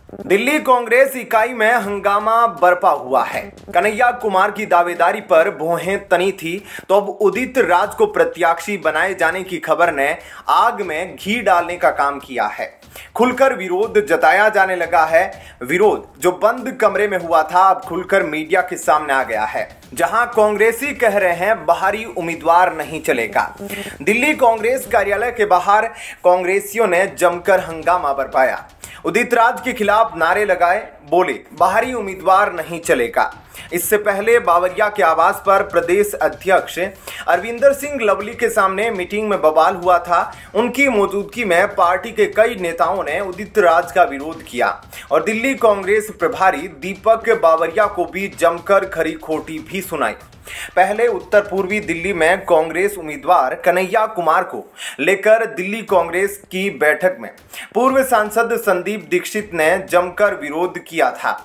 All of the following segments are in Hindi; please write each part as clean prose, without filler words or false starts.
दिल्ली कांग्रेस इकाई में हंगामा बरपा हुआ है। कन्हैया कुमार की दावेदारी पर भौहें तनी थी तो अब उदित राज को प्रत्याशी बनाए जाने की खबर ने आग में घी डालने का काम किया है। खुलकर विरोध जताया जाने लगा है। विरोध जो बंद कमरे में हुआ था अब खुलकर मीडिया के सामने आ गया है, जहां कांग्रेसी कह रहे हैं बाहरी उम्मीदवार नहीं चलेगा। दिल्ली कांग्रेस कार्यालय के बाहर कांग्रेसियों ने जमकर हंगामा बरपाया। उदित राज के खिलाफ नारे लगाए, बोले बाहरी उम्मीदवार नहीं चलेगा। इससे पहले बावरिया के आवास पर प्रदेश अध्यक्ष अरविंदर सिंह लवली के सामने मीटिंग में बवाल हुआ था। उनकी मौजूदगी में पार्टी के कई नेताओं ने उदित राज का विरोध किया और दिल्ली कांग्रेस प्रभारी दीपक बावरिया को भी जमकर खरी खोटी भी सुनाई। पहले उत्तर पूर्वी दिल्ली में कांग्रेस उम्मीदवार कन्हैया कुमार को लेकर दिल्ली कांग्रेस की बैठक में पूर्व सांसद संदीप दीक्षित ने जमकर विरोध किया था।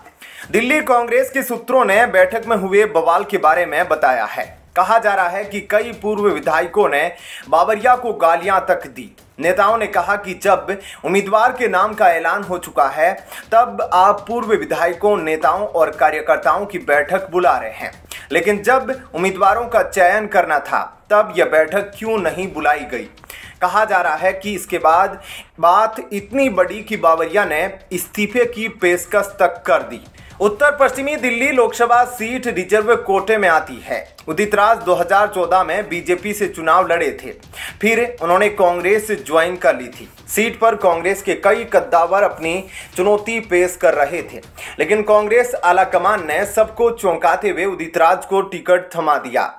दिल्ली कांग्रेस के सूत्रों ने बैठक में हुए बवाल के बारे में बताया है। कहा जा रहा है कि कई पूर्व विधायकों ने बावरिया को गालियां तक दी। नेताओं ने कहा कि जब उम्मीदवार के नाम का ऐलान हो चुका है तब आप पूर्व विधायकों, नेताओं और कार्यकर्ताओं की बैठक बुला रहे हैं, लेकिन जब उम्मीदवारों का चयन करना था तब यह बैठक क्यों नहीं बुलाई गई। कहा जा रहा है कि इसके बाद बात इतनी बड़ी कि बावरिया ने इस्तीफे की पेशकश तक कर दी। उत्तर पश्चिमी दिल्ली लोकसभा सीट रिजर्व कोटे में आती है। उदित राज 2014 में बीजेपी से चुनाव लड़े थे, फिर उन्होंने कांग्रेस ज्वाइन कर ली थी। सीट पर कांग्रेस के कई कद्दावर अपनी चुनौती पेश कर रहे थे, लेकिन कांग्रेस आलाकमान ने सबको चौंकाते हुए उदित राज को टिकट थमा दिया।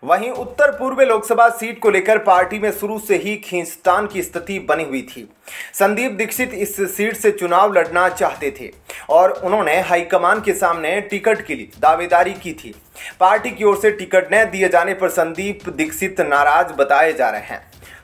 वहीं उत्तर पूर्व लोकसभा सीट को लेकर पार्टी में शुरू से ही खींचतान की स्थिति बनी हुई थी। संदीप दीक्षित इस सीट से चुनाव लड़ना चाहते थे और उन्होंने हाईकमान के सामने टिकट के लिए दावेदारी की थी। पार्टी की ओर से टिकट न दिए जाने पर संदीप दीक्षित नाराज बताए जा रहे हैं।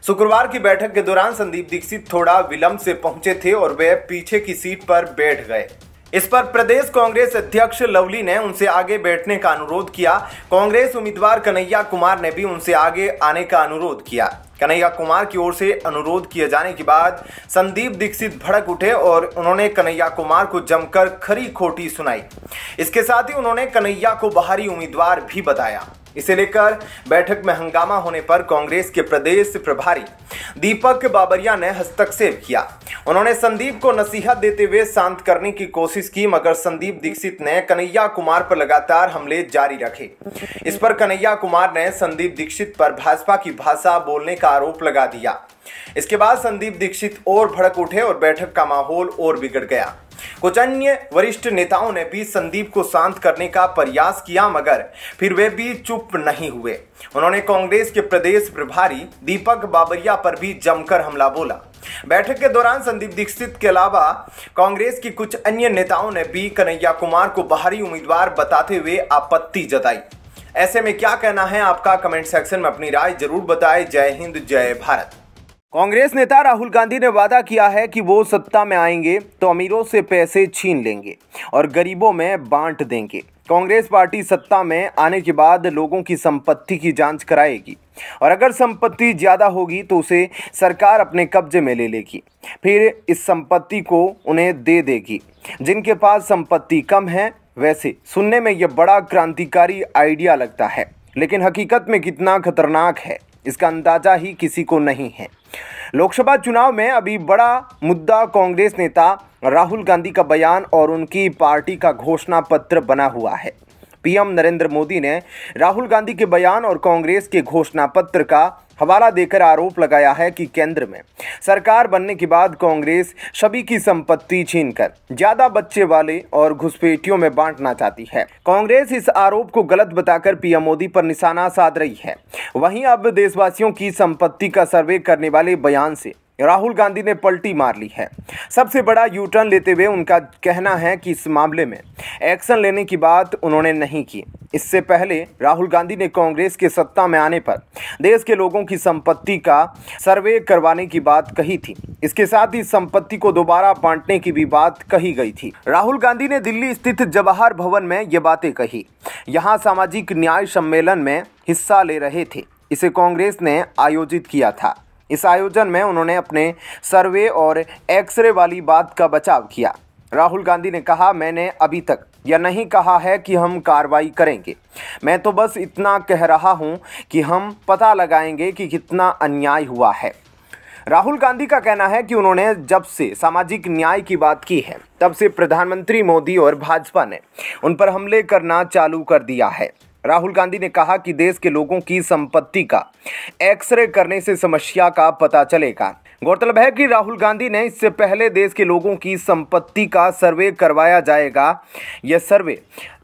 शुक्रवार की बैठक के दौरान संदीप दीक्षित थोड़ा विलंब से पहुंचे थे और वे पीछे की सीट पर बैठ गए। इस पर प्रदेश कांग्रेस अध्यक्ष लवली ने उनसे आगे बैठने का अनुरोध किया। कांग्रेस उम्मीदवार कन्हैया कुमार ने भी उनसे आगे आने का अनुरोध किया। कन्हैया कुमार की ओर से अनुरोध किए जाने के बाद संदीप दीक्षित भड़क उठे और उन्होंने कन्हैया कुमार को जमकर खरी खोटी सुनाई। इसके साथ ही उन्होंने कन्हैया को बाहरी उम्मीदवार भी बताया। इसे लेकर बैठक में हंगामा होने पर कांग्रेस के प्रदेश प्रभारी दीपक बावरिया ने हस्तक्षेप किया। उन्होंने संदीप को नसीहत देते हुए शांत करने की कोशिश की, मगर संदीप दीक्षित ने कन्हैया कुमार पर लगातार हमले जारी रखे। इस पर कन्हैया कुमार ने संदीप दीक्षित पर भाजपा की भाषा बोलने का आरोप लगा दिया। इसके बाद संदीप दीक्षित और भड़क उठे और बैठक का माहौल और बिगड़ गया। कुछ अन्य वरिष्ठ नेताओं ने भी संदीप को शांत करने का प्रयास किया, मगर फिर वे भी चुप नहीं हुए। उन्होंने कांग्रेस के प्रदेश प्रभारी दीपक बावरिया पर भी जमकर हमला बोला। बैठक के दौरान संदीप दीक्षित के अलावा कांग्रेस की कुछ अन्य नेताओं ने भी कन्हैया कुमार को बाहरी उम्मीदवार बताते हुए आपत्ति जताई। ऐसे में क्या कहना है आपका? कमेंट सेक्शन में अपनी राय जरूर बताएं। जय हिंद, जय भारत। कांग्रेस नेता राहुल गांधी ने वादा किया है कि वो सत्ता में आएंगे तो अमीरों से पैसे छीन लेंगे और गरीबों में बांट देंगे। कांग्रेस पार्टी सत्ता में आने के बाद लोगों की संपत्ति की जांच कराएगी और अगर संपत्ति ज्यादा होगी तो उसे सरकार अपने कब्जे में ले लेगी, फिर इस संपत्ति को उन्हें दे देगी। जिनके पास संपत्ति कम है, वैसे सुनने में यह बड़ा क्रांतिकारी आइडिया लगता है, लेकिन हकीकत में कितना खतरनाक है इसका अंदाजा ही किसी को नहीं है। लोकसभा चुनाव में अभी बड़ा मुद्दा कांग्रेस नेता राहुल गांधी का बयान और उनकी पार्टी का घोषणा पत्र बना हुआ है। पीएम नरेंद्र मोदी ने राहुल गांधी के बयान और कांग्रेस के घोषणा पत्र का हवाला देकर आरोप लगाया है कि केंद्र में सरकार बनने के बाद कांग्रेस सभी की संपत्ति छीनकर ज्यादा बच्चे वाले और घुसपैठियों में बांटना चाहती है। कांग्रेस इस आरोप को गलत बताकर पीएम मोदी पर निशाना साध रही है। वहीं अब देशवासियों की संपत्ति का सर्वे करने वाले बयान से राहुल गांधी ने पलटी मार ली है। सबसे बड़ा यू टर्न लेते हुए उनका कहना है कि इस मामले में एक्शन लेने की बात उन्होंने नहीं की। इससे पहले राहुल गांधी ने कांग्रेस के सत्ता में आने पर देश के लोगों की संपत्ति का सर्वे करवाने की बात कही थी। इसके साथ ही संपत्ति को दोबारा बांटने की भी बात कही गई थी। राहुल गांधी ने दिल्ली स्थित जवाहर भवन में ये बातें कही। यहाँ सामाजिक न्याय सम्मेलन में हिस्सा ले रहे थे। इसे कांग्रेस ने आयोजित किया था। इस आयोजन में उन्होंने अपने सर्वे और एक्सरे वाली बात का बचाव किया। राहुल गांधी ने कहा, मैंने अभी तक यह नहीं कहा है कि हम कार्रवाई करेंगे। मैं तो बस इतना कह रहा हूं कि हम पता लगाएंगे कि कितना अन्याय हुआ है। राहुल गांधी का कहना है कि उन्होंने जब से सामाजिक न्याय की बात की है तब से प्रधानमंत्री मोदी और भाजपा ने उन पर हमले करना चालू कर दिया है। राहुल गांधी ने कहा कि देश के लोगों की संपत्ति का एक्सरे करने से समस्या का पता चलेगा। गौरतलब है कि राहुल गांधी ने इससे पहले देश के लोगों की संपत्ति का सर्वे करवाया जाएगा। यह सर्वे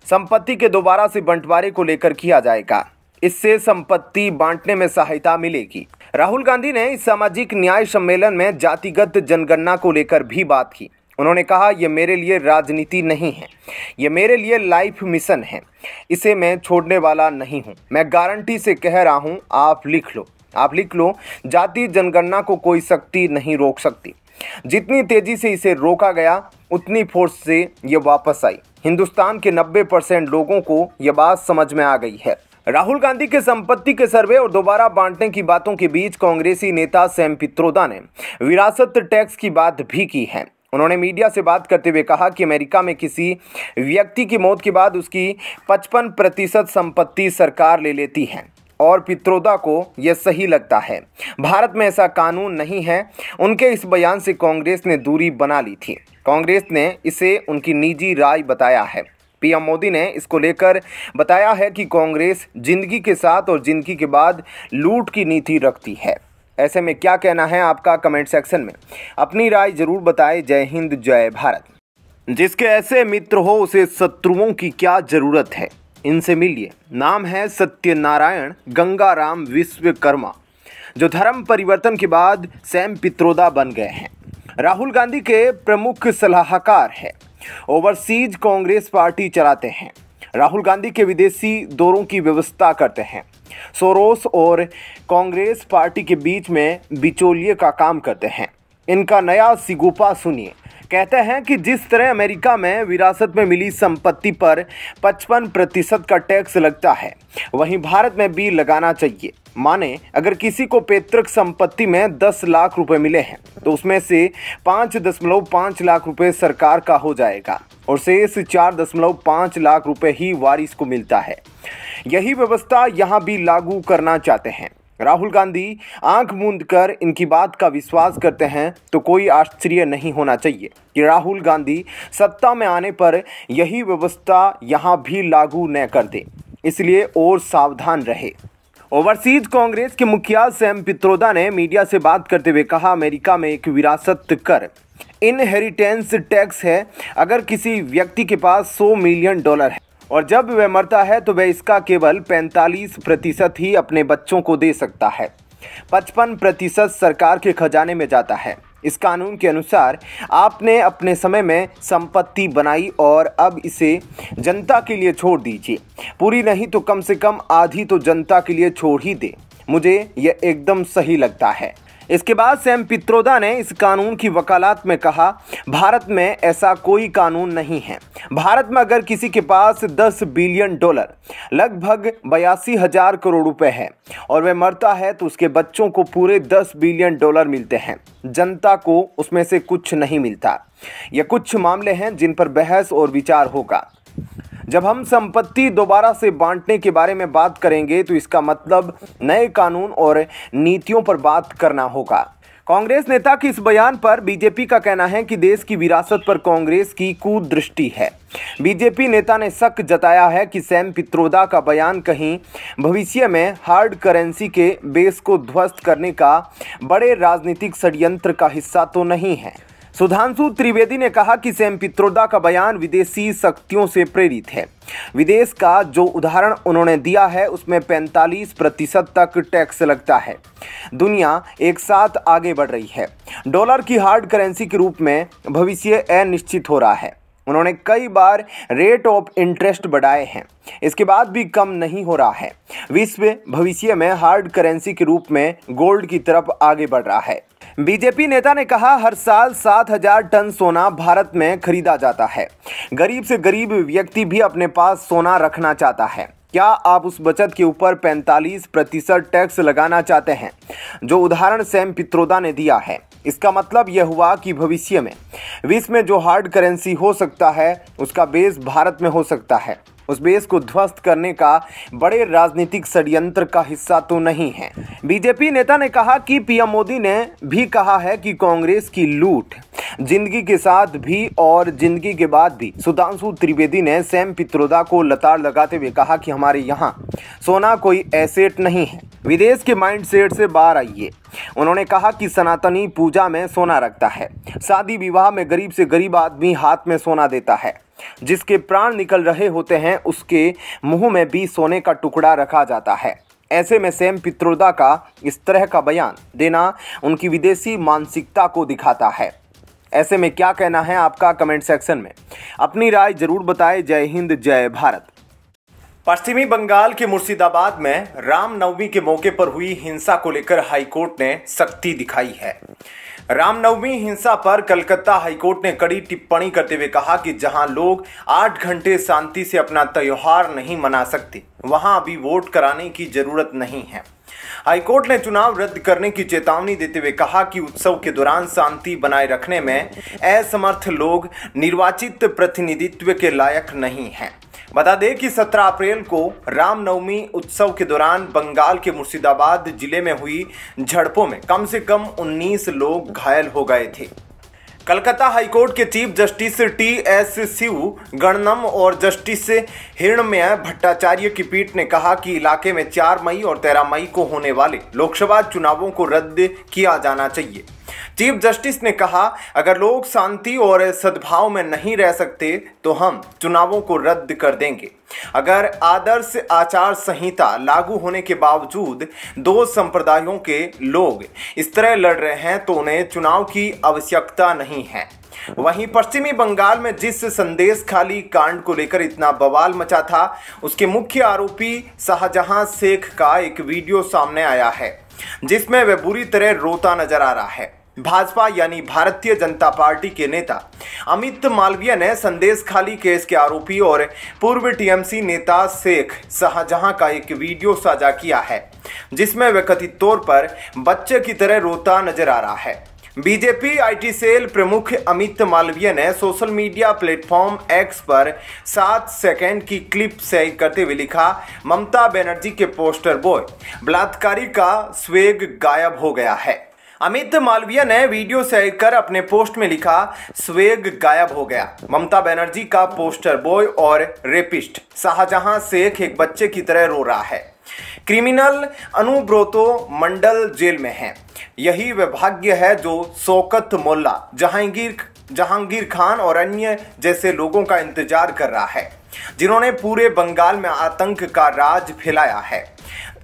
संपत्ति के दोबारा से बंटवारे को लेकर किया जाएगा। इससे संपत्ति बांटने में सहायता मिलेगी। राहुल गांधी ने इस सामाजिक न्याय सम्मेलन में जातिगत जनगणना को लेकर भी बात की। उन्होंने कहा, यह मेरे लिए राजनीति नहीं है, यह मेरे लिए लाइफ मिशन है। इसे मैं छोड़ने वाला नहीं हूं। मैं गारंटी से कह रहा हूं, आप लिख लो, जाति जनगणना को कोई शक्ति नहीं रोक सकती। जितनी तेजी से इसे रोका गया उतनी फोर्स से ये वापस आई। हिंदुस्तान के 90% लोगों को यह बात समझ में आ गई है। राहुल गांधी के संपत्ति के सर्वे और दोबारा बांटने की बातों के बीच कांग्रेसी नेता सैम पित्रोदा ने विरासत टैक्स की बात भी की है। उन्होंने मीडिया से बात करते हुए कहा कि अमेरिका में किसी व्यक्ति की मौत के बाद उसकी 55% संपत्ति सरकार ले लेती है और पित्रोदा को यह सही लगता है। भारत में ऐसा कानून नहीं है। उनके इस बयान से कांग्रेस ने दूरी बना ली थी। कांग्रेस ने इसे उनकी निजी राय बताया है। पीएम मोदी ने इसको लेकर बताया है कि कांग्रेस जिंदगी के साथ और जिंदगी के बाद लूट की नीति रखती है। ऐसे में क्या कहना है आपका, कमेंट सेक्शन में अपनी राय जरूर बताएं। जय हिंद, जय भारत। जिसके ऐसे मित्र हो उसे शत्रुओं की क्या जरूरत है, इनसे मिलिए। नाम है सत्यनारायण गंगाराम विश्वकर्मा, जो धर्म परिवर्तन के बाद सैम पित्रोदा बन गए हैं। राहुल गांधी के प्रमुख सलाहकार है। ओवरसीज कांग्रेस पार्टी चलाते हैं। राहुल गांधी के विदेशी दौरों की व्यवस्था करते हैं। सोरोस और कांग्रेस पार्टी के बीच में बिचौलिए का काम करते हैं। इनका नया सिगुपा सुनिए। कहते हैं कि जिस तरह अमेरिका में विरासत में मिली संपत्ति पर 55% का टैक्स लगता है, वहीं भारत में भी लगाना चाहिए। माने अगर किसी को पैतृक संपत्ति में 10 लाख रुपए मिले हैं तो उसमें से 5.5 लाख रुपए सरकार का हो जाएगा और शेष 4.5 लाख रुपए ही वारिस को मिलता है। यही व्यवस्था यहाँ भी लागू करना चाहते हैं। राहुल गांधी आंख मूंद कर इनकी बात का विश्वास करते हैं तो कोई आश्चर्य नहीं होना चाहिए कि राहुल गांधी सत्ता में आने पर यही व्यवस्था यहाँ भी लागू न कर दे। इसलिए और सावधान रहे। ओवरसीज कांग्रेस के मुखिया सैम पित्रोदा ने मीडिया से बात करते हुए कहा, अमेरिका में एक विरासत कर इनहेरिटेंस टैक्स है। अगर किसी व्यक्ति के पास $100 मिलियन है और जब वह मरता है तो वह इसका केवल 45% ही अपने बच्चों को दे सकता है। 55% सरकार के खजाने में जाता है। इस कानून के अनुसार आपने अपने समय में संपत्ति बनाई और अब इसे जनता के लिए छोड़ दीजिए। पूरी नहीं तो कम से कम आधी तो जनता के लिए छोड़ ही दे। मुझे यह एकदम सही लगता है। इसके बाद सैम पित्रोदा ने इस कानून की वकालत में कहा, भारत में ऐसा कोई कानून नहीं है। भारत में अगर किसी के पास $10 बिलियन लगभग 82,000 करोड़ रुपए है और वह मरता है तो उसके बच्चों को पूरे $10 बिलियन मिलते हैं। जनता को उसमें से कुछ नहीं मिलता। ये कुछ मामले हैं जिन पर बहस और विचार होगा। जब हम संपत्ति दोबारा से बांटने के बारे में बात करेंगे तो इसका मतलब नए कानून और नीतियों पर बात करना होगा। कांग्रेस नेता के इस बयान पर बीजेपी का कहना है कि देश की विरासत पर कांग्रेस की कुदृष्टि है। बीजेपी नेता ने शक जताया है कि सैम पित्रोदा का बयान कहीं भविष्य में हार्ड करेंसी के बेस को ध्वस्त करने का बड़े राजनीतिक षड्यंत्र का हिस्सा तो नहीं है। सुधांशु त्रिवेदी ने कहा कि सैम पित्रोदा का बयान विदेशी शक्तियों से प्रेरित है। विदेश का जो उदाहरण उन्होंने दिया है उसमें 45% तक टैक्स लगता है। दुनिया एक साथ आगे बढ़ रही है। डॉलर की हार्ड करेंसी के रूप में भविष्य अनिश्चित हो रहा है। उन्होंने कई बार रेट ऑफ इंटरेस्ट बढ़ाए हैं, इसके बाद भी कम नहीं हो रहा है। विश्व भविष्य में हार्ड करेंसी के रूप में गोल्ड की तरफ आगे बढ़ रहा है। बीजेपी नेता ने कहा, हर साल 7,000 टन सोना भारत में खरीदा जाता है। गरीब से गरीब व्यक्ति भी अपने पास सोना रखना चाहता है। क्या आप उस बचत के ऊपर 45% टैक्स लगाना चाहते हैं, जो उदाहरण सैम पित्रोदा ने दिया है? इसका मतलब यह हुआ कि भविष्य में विश्व में जो हार्ड करेंसी हो सकता है उसका बेस भारत में हो सकता है। उस बेस को ध्वस्त करने का बड़े राजनीतिक षड्यंत्र का हिस्सा तो नहीं है। बीजेपी नेता ने कहा कि पीएम मोदी ने भी कहा है कि कांग्रेस की लूट जिंदगी के साथ भी और जिंदगी के बाद भी। सुधांशु त्रिवेदी ने सैम पित्रोदा को लताड़ लगाते हुए कहा कि हमारे यहाँ सोना कोई एसेट नहीं है, विदेश के माइंडसेट से बाहर आइए। उन्होंने कहा कि सनातनी पूजा में सोना रखता है, शादी विवाह में गरीब से गरीब आदमी हाथ में सोना देता है, जिसके प्राण निकल रहे होते हैं उसके मुंह में भी सोने का टुकड़ा रखा जाता है। ऐसे में सैम पित्रोदा का इस तरह का बयान देना उनकी विदेशी मानसिकता को दिखाता है। ऐसे में क्या कहना है आपका कमेंट सेक्शन में अपनी राय जरूर बताएं। जय हिंद, जय भारत। पश्चिमी बंगाल के मुर्शिदाबाद में रामनवमी के मौके पर हुई हिंसा को लेकर हाईकोर्ट ने सख्ती दिखाई है। रामनवमी हिंसा पर कलकत्ता हाईकोर्ट ने कड़ी टिप्पणी करते हुए कहा कि जहां लोग 8 घंटे शांति से अपना त्योहार नहीं मना सकते, वहां अभी वोट कराने की जरूरत नहीं है। हाईकोर्ट ने चुनाव रद्द करने की चेतावनी देते हुए कहा कि उत्सव के दौरान शांति बनाए रखने में असमर्थ लोग निर्वाचित प्रतिनिधित्व के लायक नहीं हैं। बता दें कि 17 अप्रैल को रामनवमी उत्सव के दौरान बंगाल के मुर्शिदाबाद जिले में हुई झड़पों में कम से कम 19 लोग घायल हो गए थे। कलकत्ता हाईकोर्ट के चीफ जस्टिस टी.एस. शिव गणनम और जस्टिस हिरण्मय भट्टाचार्य की पीठ ने कहा कि इलाके में 4 मई और 13 मई को होने वाले लोकसभा चुनावों को रद्द किया जाना चाहिए। चीफ जस्टिस ने कहा, अगर लोग शांति और सद्भाव में नहीं रह सकते तो हम चुनावों को रद्द कर देंगे। अगर आदर्श आचार संहिता लागू होने के बावजूद 2 संप्रदायों के लोग इस तरह लड़ रहे हैं तो उन्हें चुनाव की आवश्यकता नहीं है। वहीं पश्चिमी बंगाल में जिस संदेश खाली कांड को लेकर इतना बवाल मचा था, उसके मुख्य आरोपी शाहजहां शेख का एक वीडियो सामने आया है जिसमें वह बुरी तरह रोता नजर आ रहा है। भाजपा यानी भारतीय जनता पार्टी के नेता अमित मालवीय ने संदेश खाली केस के आरोपी और पूर्व टीएमसी नेता शेख शाहजहां का एक वीडियो साझा किया है जिसमें वह कथित तौर पर बच्चे की तरह रोता नजर आ रहा है। बीजेपी आईटी सेल प्रमुख अमित मालवीय ने सोशल मीडिया प्लेटफॉर्म एक्स पर 7 सेकंड की क्लिप शेयर करते हुए लिखा, ममता बनर्जी के पोस्टर बॉय बलात्कारी का स्वेग गायब हो गया है। अमित मालवीय ने वीडियो शेयर कर अपने पोस्ट में लिखा, स्वेग गायब हो गया। ममता बनर्जी का पोस्टर बॉय और रेपिस्ट शाहजहां शेख एक बच्चे की तरह रो रहा है। क्रिमिनल अनुब्रोतो मंडल जेल में है। यही वह भाग्य है जो शौकत मोल्ला, जहांगीर खान और अन्य जैसे लोगों का इंतजार कर रहा है जिन्होंने पूरे बंगाल में आतंक का राज फैलाया है।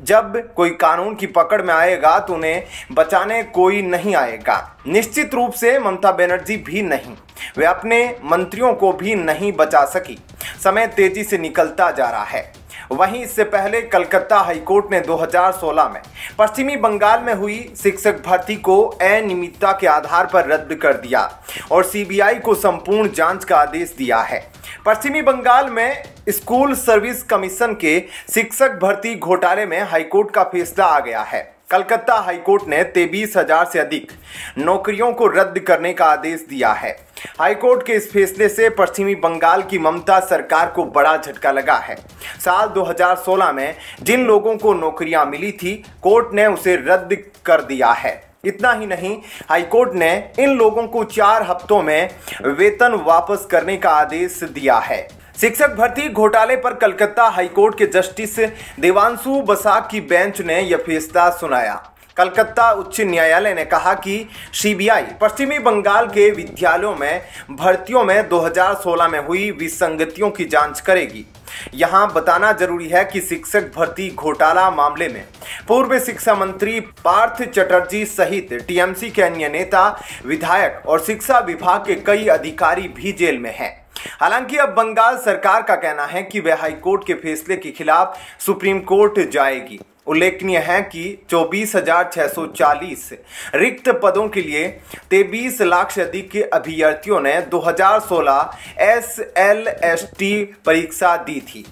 जब कोई कानून की पकड़ में आएगा तो उन्हें बचाने कोई नहीं आएगा। निश्चित रूप से ममता बनर्जी भी नहीं, वे अपने मंत्रियों को भी नहीं बचा सकी। समय तेजी से निकलता जा रहा है। वहीं इससे पहले कलकत्ता हाईकोर्ट ने 2016 में पश्चिमी बंगाल में हुई शिक्षक भर्ती को अनियमितता के आधार पर रद्द कर दिया और सीबीआई को संपूर्ण जांच का आदेश दिया है। पश्चिमी बंगाल में स्कूल सर्विस कमीशन के शिक्षक भर्ती घोटाले में हाईकोर्ट का फैसला आ गया है। कलकत्ता हाईकोर्ट ने 23,000 से अधिक नौकरियों को रद्द करने का आदेश दिया है। हाईकोर्ट के इस फैसले से पश्चिमी बंगाल की ममता सरकार को बड़ा झटका लगा है। साल 2016 में जिन लोगों को नौकरियां मिली थी, कोर्ट ने उसे रद्द कर दिया है। इतना ही नहीं, हाईकोर्ट ने इन लोगों को 4 हफ्तों में वेतन वापस करने का आदेश दिया है। शिक्षक भर्ती घोटाले पर कलकत्ता हाईकोर्ट के जस्टिस देवांशु बसाक की बेंच ने यह फैसला सुनाया। कलकत्ता उच्च न्यायालय ने कहा कि सीबीआई पश्चिमी बंगाल के विद्यालयों में भर्तियों में 2016 में हुई विसंगतियों की जांच करेगी। यहां बताना जरूरी है कि शिक्षक भर्ती घोटाला मामले में पूर्व शिक्षा मंत्री पार्थ चटर्जी सहित टीएमसी के अन्य नेता, विधायक और शिक्षा विभाग के कई अधिकारी भी जेल में हैं। हालांकि अब बंगाल सरकार का कहना है कि वह हाईकोर्ट के फैसले के खिलाफ सुप्रीम कोर्ट जाएगी। उल्लेखनीय है कि 24,640 रिक्त पदों के लिए 23 लाख से अधिक के अभ्यर्थियों ने 2016 SLST परीक्षा दी थी।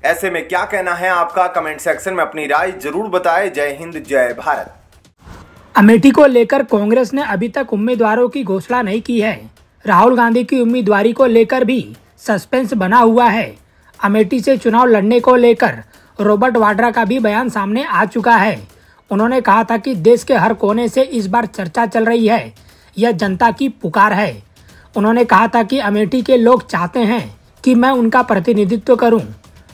ऐसे में क्या कहना है आपका, कमेंट सेक्शन में अपनी राय जरूर बताएं। जय हिंद, जय भारत। अमेठी को लेकर कांग्रेस ने अभी तक उम्मीदवारों की घोषणा नहीं की है। राहुल गांधी की उम्मीदवारी को लेकर भी सस्पेंस बना हुआ है। अमेठी से चुनाव लड़ने को लेकर रॉबर्ट वाड्रा का भी बयान सामने आ चुका है। उन्होंने कहा था कि देश के हर कोने से इस बार चर्चा चल रही है, यह जनता की पुकार है। उन्होंने कहा था कि अमेठी के लोग चाहते हैं कि मैं उनका प्रतिनिधित्व करूं।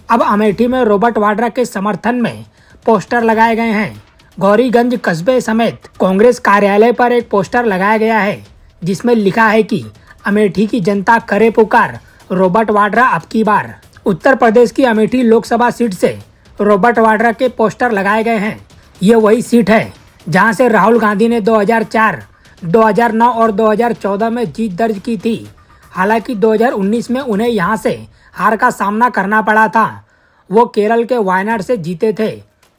अब अमेठी में रॉबर्ट वाड्रा के समर्थन में पोस्टर लगाए गए हैं। गौरीगंज कस्बे समेत कांग्रेस कार्यालय पर एक पोस्टर लगाया गया है, जिसमें लिखा है कि अमेठी की जनता करे पुकार, रॉबर्ट वाड्रा अब की बार। उत्तर प्रदेश की अमेठी लोकसभा सीट से रॉबर्ट वाड्रा के पोस्टर लगाए गए हैं। ये वही सीट है जहां से राहुल गांधी ने 2004, 2009 और 2014 में जीत दर्ज की थी। हालांकि 2019 में उन्हें यहां से हार का सामना करना पड़ा था। वो केरल के वायनाड से जीते थे।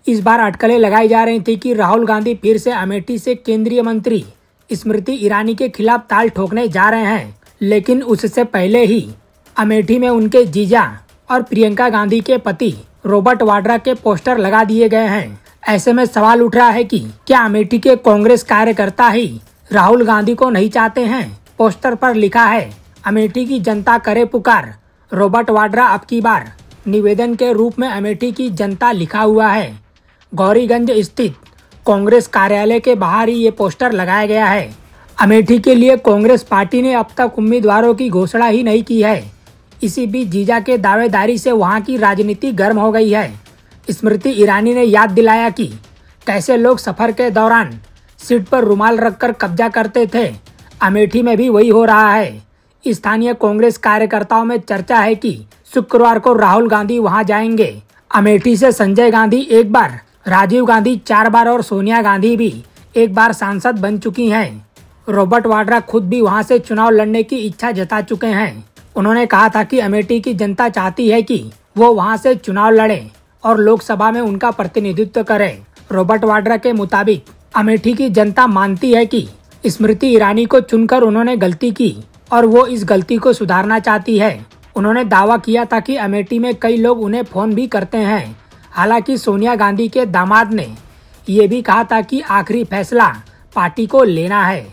इस बार अटकलें लगाई जा रही थी कि राहुल गांधी फिर से अमेठी से केंद्रीय मंत्री स्मृति ईरानी के खिलाफ ताल ठोकने जा रहे हैं। लेकिन उससे पहले ही अमेठी में उनके जीजा और प्रियंका गांधी के पति रॉबर्ट वाड्रा के पोस्टर लगा दिए गए हैं। ऐसे में सवाल उठ रहा है कि क्या अमेठी के कांग्रेस कार्यकर्ता ही राहुल गांधी को नहीं चाहते हैं? पोस्टर पर लिखा है, अमेठी की जनता करे पुकार, रॉबर्ट वाड्रा अब की बार। निवेदन के रूप में अमेठी की जनता लिखा हुआ है। गौरीगंज स्थित कांग्रेस कार्यालय के बाहर ही ये पोस्टर लगाया गया है। अमेठी के लिए कांग्रेस पार्टी ने अब तक उम्मीदवारों की घोषणा ही नहीं की है। इसी बीच जीजा के दावेदारी से वहां की राजनीति गर्म हो गई है। स्मृति ईरानी ने याद दिलाया कि कैसे लोग सफर के दौरान सीट पर रुमाल रखकर कब्जा करते थे। अमेठी में भी वही हो रहा है। स्थानीय कांग्रेस कार्यकर्ताओं में चर्चा है कि शुक्रवार को राहुल गांधी वहां जाएंगे। अमेठी से संजय गांधी एक बार, राजीव गांधी 4 बार और सोनिया गांधी भी एक बार सांसद बन चुकी हैं। रॉबर्ट वाड्रा खुद भी वहां से चुनाव लड़ने की इच्छा जता चुके हैं। उन्होंने कहा था कि अमेठी की जनता चाहती है कि वो वहां से चुनाव लड़े और लोकसभा में उनका प्रतिनिधित्व करे। रॉबर्ट वाड्रा के मुताबिक अमेठी की जनता मानती है कि स्मृति ईरानी को चुनकर उन्होंने गलती की और वो इस गलती को सुधारना चाहती है। उन्होंने दावा किया था कि अमेठी में कई लोग उन्हें फोन भी करते हैं। हालांकि सोनिया गांधी के दामाद ने ये भी कहा था कि आखिरी फैसला पार्टी को लेना है।